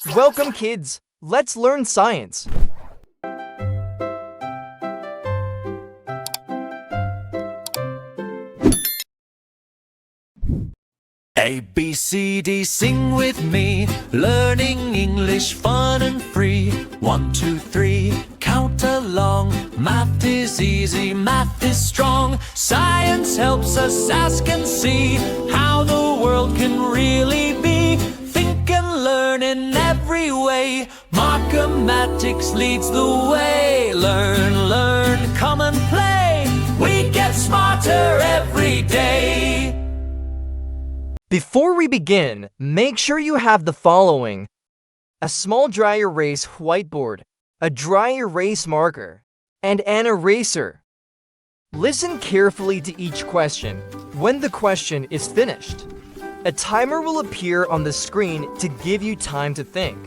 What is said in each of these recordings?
Welcome, kids. Let's learn science. A, B, C, D, sing with me. Learning English fun and free. 1, 2, 3, count along. Math is easy, math is strong. Science helps us ask and see how the world can really be. Think and learn in every way. Markimatics leads the way. Learn, learn, come and play. We get smarter every day. Before we begin, make sure you have the following: a small dry erase whiteboard, a dry erase marker, and an eraser. Listen carefully to each question. When the question is finished, a timer will appear on the screen to give you time to think.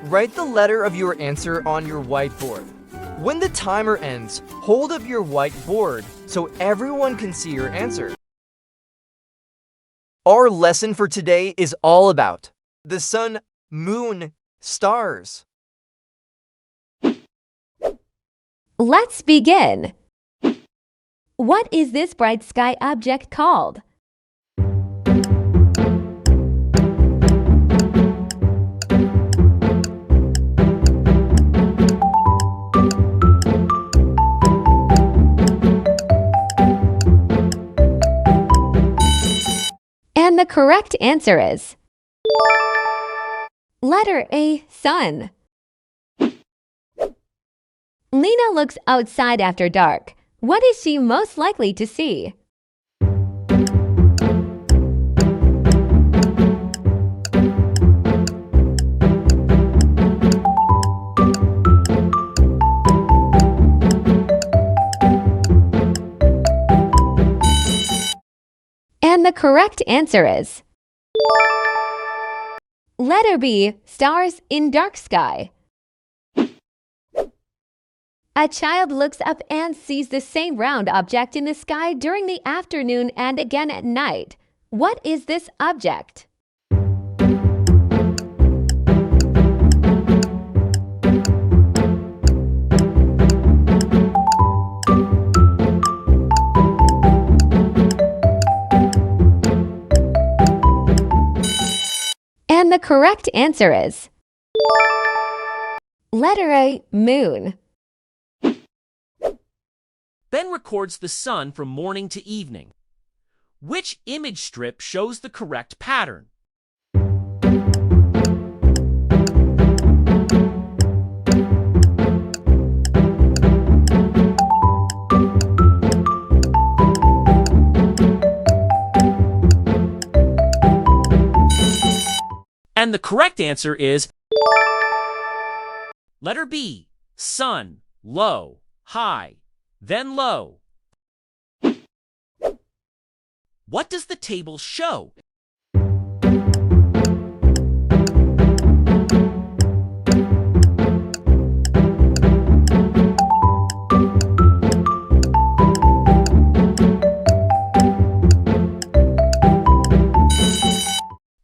Write the letter of your answer on your whiteboard. When the timer ends, hold up your whiteboard so everyone can see your answer. Our lesson for today is all about the sun, moon, stars. Let's begin. What is this bright sky object called? And the correct answer is letter A, sun. Lena looks outside after dark. What is she most likely to see? And the correct answer is letter B, stars in dark sky. A child looks up and sees the same round object in the sky during the afternoon and again at night. What is this object? And the correct answer is letter A, moon. Ben records the sun from morning to evening. Which image strip shows the correct pattern? And the correct answer is letter B, sun, low, high, then low. What does the table show?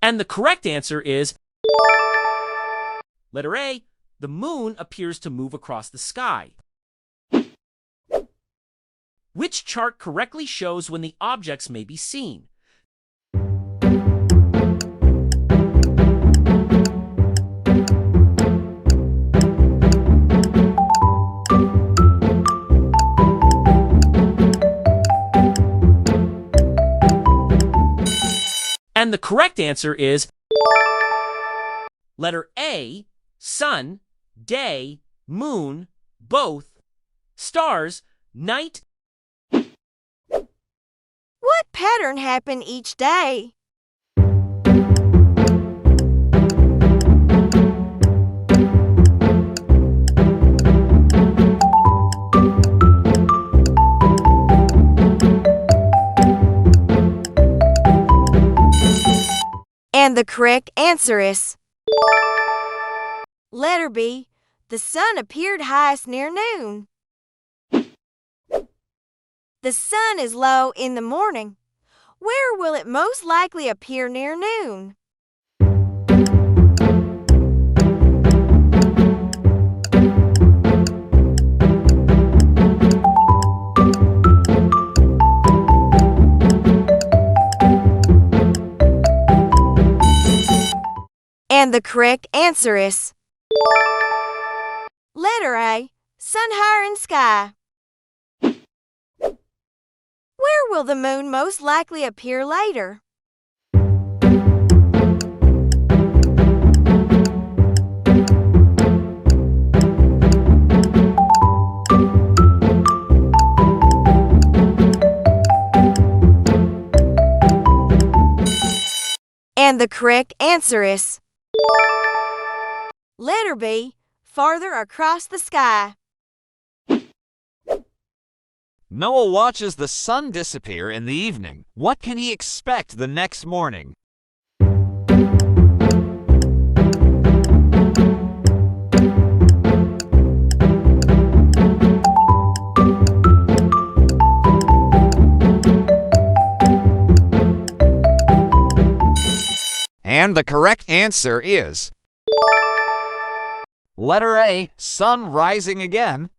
And the correct answer is letter A, the moon appears to move across the sky. Which chart correctly shows when the objects may be seen? And the correct answer is letter A, sun, day, moon, both, stars, night. What pattern happened each day? And the correct answer is letter B. The sun appeared highest near noon. The sun is low in the morning. Where will it most likely appear near noon? And the correct answer is letter A, sun higher in sky. Where will the moon most likely appear later? And the correct answer is letter B, farther across the sky. Noah watches the sun disappear in the evening. What can he expect the next morning? And the correct answer is letter A, sun rising again.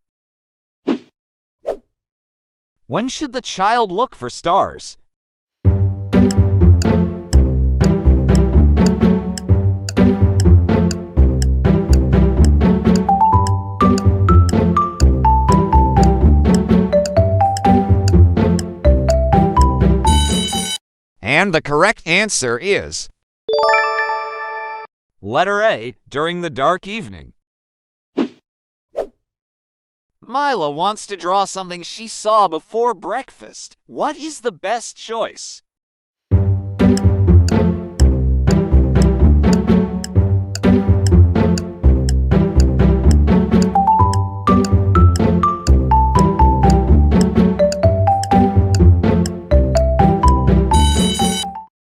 When should the child look for stars? And the correct answer is letter A, during the dark evening. Mila wants to draw something she saw before breakfast. What is the best choice?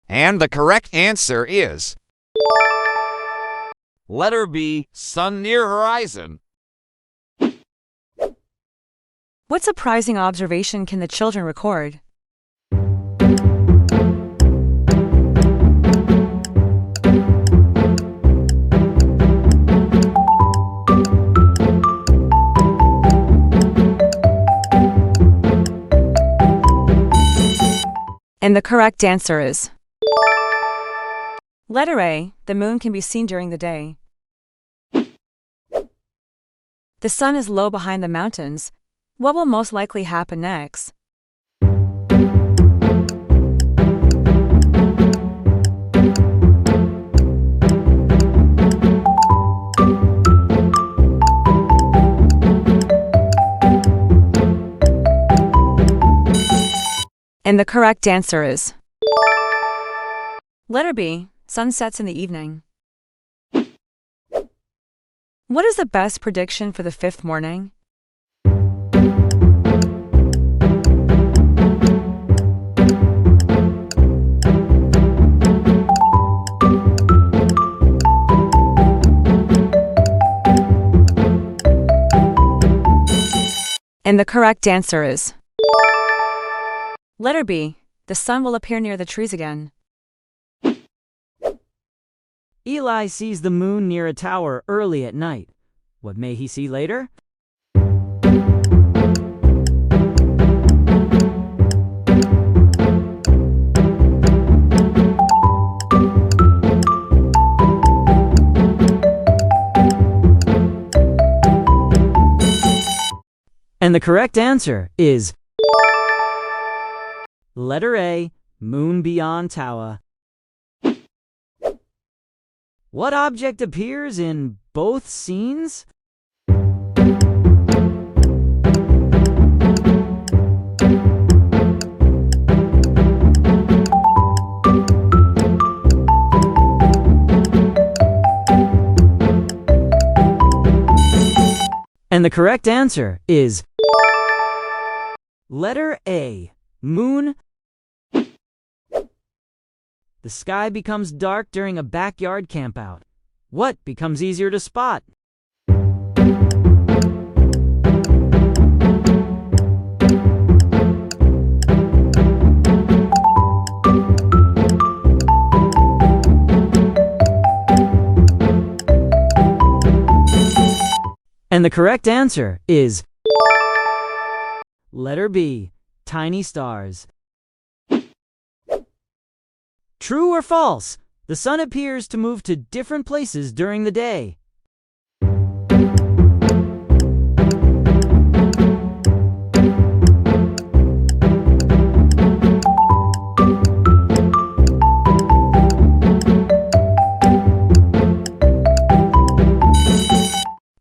And the correct answer is letter B, sun near horizon. What surprising observation can the children record? And the correct answer is letter A, the moon can be seen during the day. The sun is low behind the mountains. What will most likely happen next? And the correct answer is letter B, sun sets in the evening. What is the best prediction for the fifth morning? And the correct answer is letter B, the sun will appear near the trees again. Eli sees the moon near a tower early at night. What may he see later? And the correct answer is letter A, moon beyond tower. What object appears in both scenes? And the correct answer is letter A, moon. The sky becomes dark during a backyard campout. What becomes easier to spot? And the correct answer is letter B, tiny stars. True or false? The sun appears to move to different places during the day.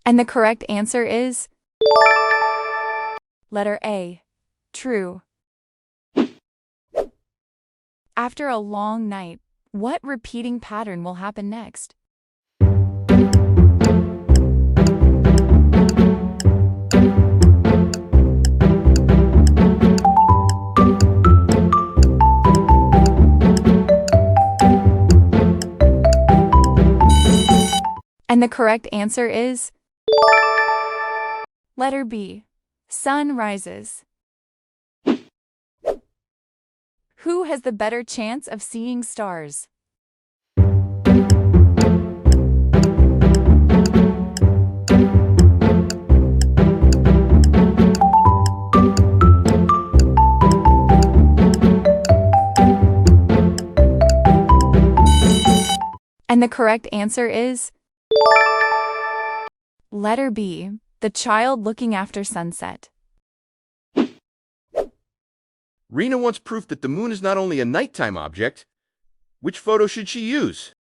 And the correct answer is letter A, true. After a long night, what repeating pattern will happen next? And the correct answer is letter B, sun rises. Who has the better chance of seeing stars? And the correct answer is letter B, the child looking after sunset. Rena wants proof that the moon is not only a nighttime object. Which photo should she use?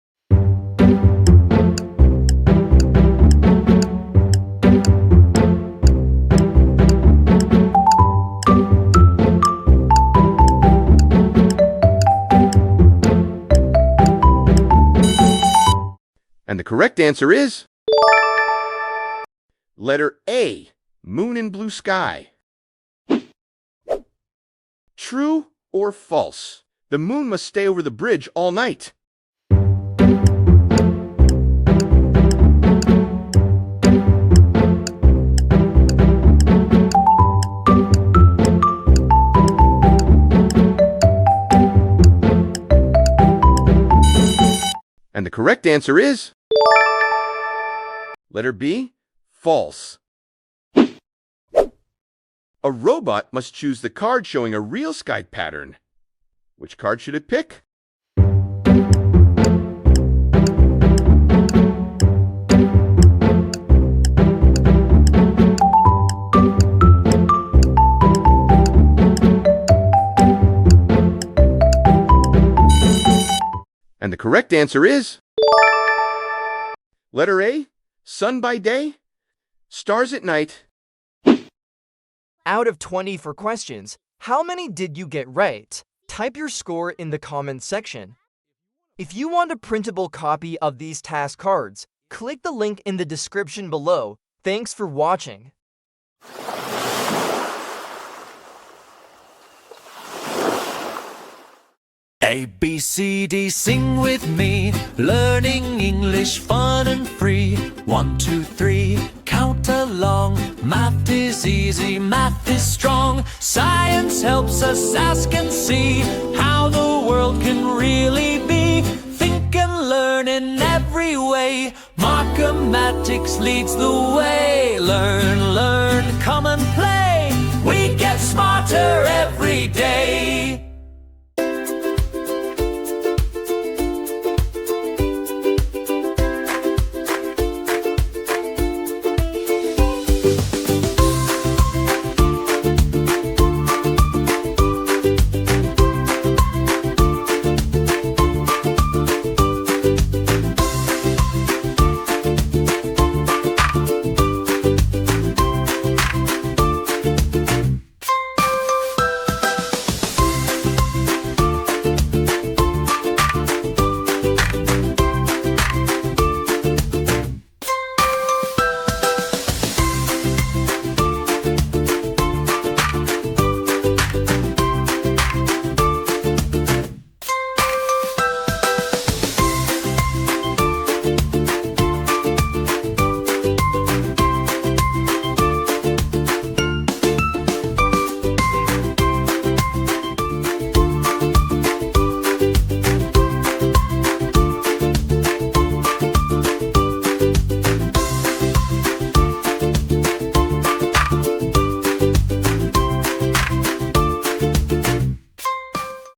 And the correct answer is letter A, moon in blue sky. True or false? The moon must stay over the bridge all night. And the correct answer is letter B, false. A robot must choose the card showing a real sky pattern. Which card should it pick? And the correct answer is letter A, sun by day, stars at night. Out of 20 for questions, how many did you get right? Type your score in the comments section. If you want a printable copy of these task cards, click the link in the description below. Thanks for watching. A, B, C, D, sing with me. Learning English fun and free. 1, 2, 3, count along. Math is easy, math is strong. Science helps us ask and see how the world can really be. Think and learn in every way. Markimatics leads the way. Learn, learn, come and play. We get smarter every day.